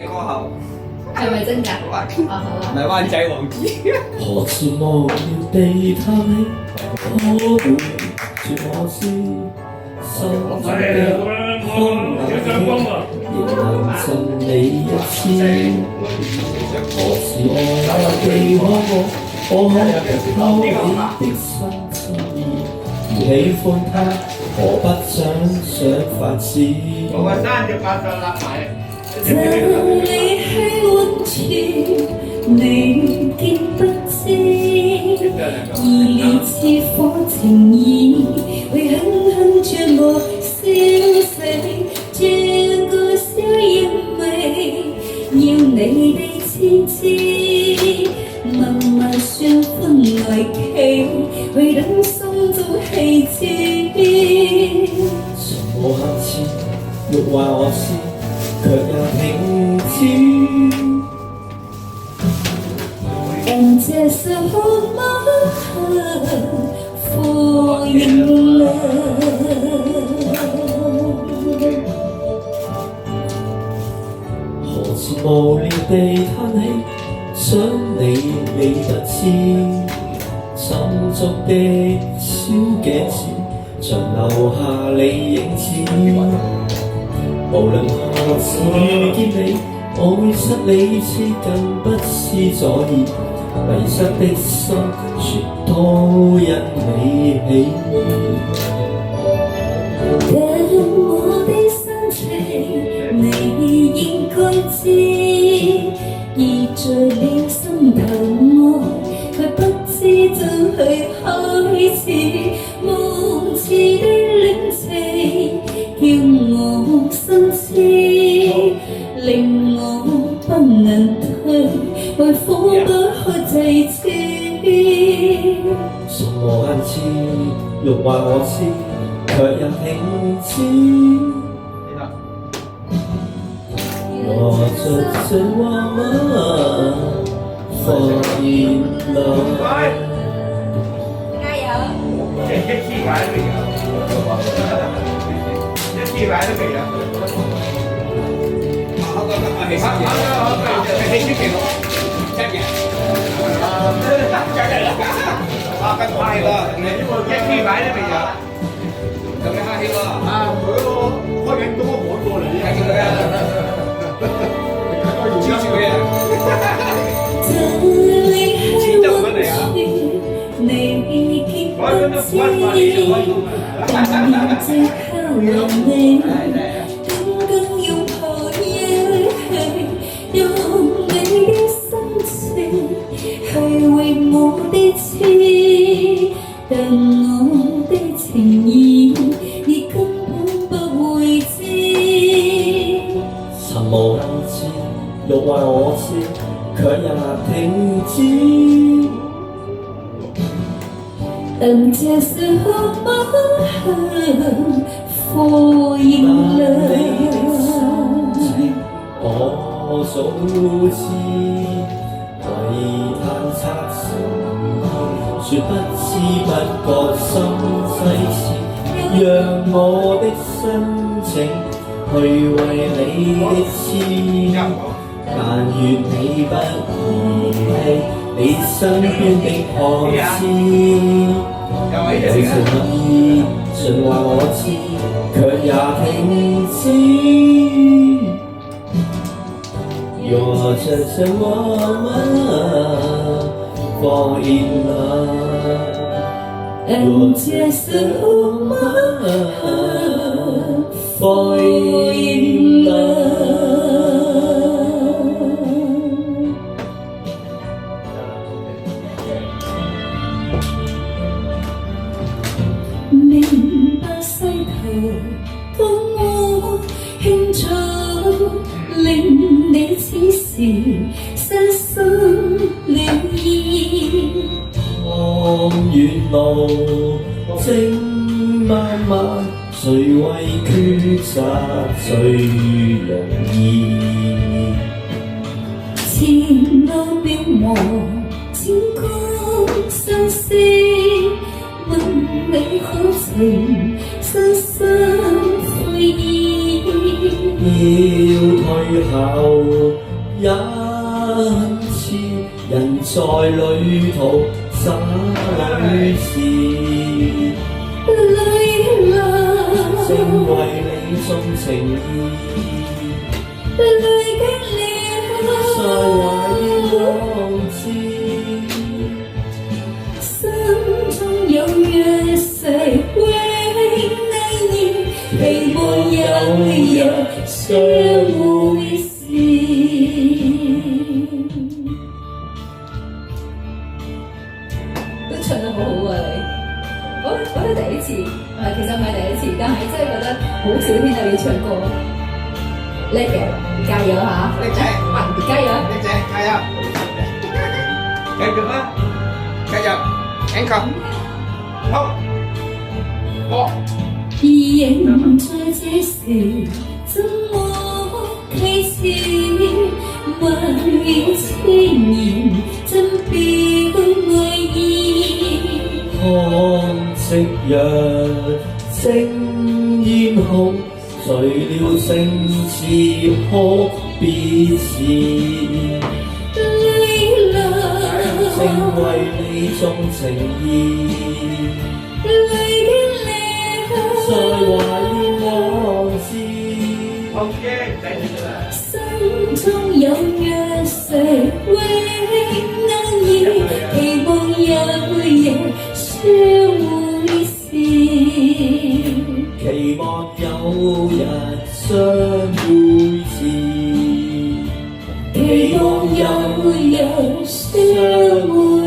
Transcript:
歌后係咪真㗎？哇，好啊。唔係灣仔王子。何時無聊地嘆氣，可會說我知，心中的空冷仍能盡你一次。何時我地可我可偷你的心心意，如喜歡他，何不想法子？我個山就發咗啦，係。這裏係溫泉，你見不知，熱烈似火情意，會狠狠將我燒死，轉個小因為要你哋知知，默默相歡來期，會等心中氣節。從無下次，欲話我知。卻也停止。人這什麼負應了？何時無聊地嘆氣，想你不知，心中的小鏡子，像留下你影子。無論何時遇見你，我會失理智，更不思左意，迷失的心全都因你起。但我的心情你應該知，已在你心頭愛，卻不知怎去開始，無詞的戀情叫我心知，令我不能退，為苦不可制止。從無限次，欲話我知，卻也停止。我這真我們fall in love。加油！一次牌都未有，一次牌都未有。好，你先記錄，真嘅。啊，跟我係喎，你一次牌都未有，咁你客氣喎。啊，佢開緊多海過嚟，睇見佢啊！黐住佢啊！黐得唔得嚟啊？你見不知，但願這靠近你，緊緊擁抱一起，用你的心情去為我的痴，但我的情意你根本不會知。尋無限次，欲話我知，卻也停止。等這時候fall in love，我早知，為探測成說不知不覺心細事，讓我的心情去為你的痴，但願你不嫌棄你身邊的看似。有情意，盡話我知，卻也停止。若這是我們fall in love，若這是我們fall in love。明白世途，當我慶祝，令你此時失心了意。當遠路正漫漫，誰為抉擇最容易？前路渺茫，天光相思，問你可曾深深悔意？要退後也很似人在旅途灑淚時，淚流，正為你送情意，淚經了，在懷念往事，心中有約誓永能言，期望有日相會時。都唱得好好啊你！我覺得第一次，其實唔係第一次，但係真係覺得好少聽到你唱歌，叻嘅，加油嚇！叻仔，加油！叻仔，加油！繼續啦，繼續 ，encore， 好，好。人在這時怎麼啟齒？萬語千言怎表愛意？看夕陽正煙紅，誰料勝似哭別時，淚流，正為你種情意，淚經了，在懷念往事。好嘅，唔使住啦。心中有約誓永能言，期望有日相會時，期望有日相會時，期望有日相會。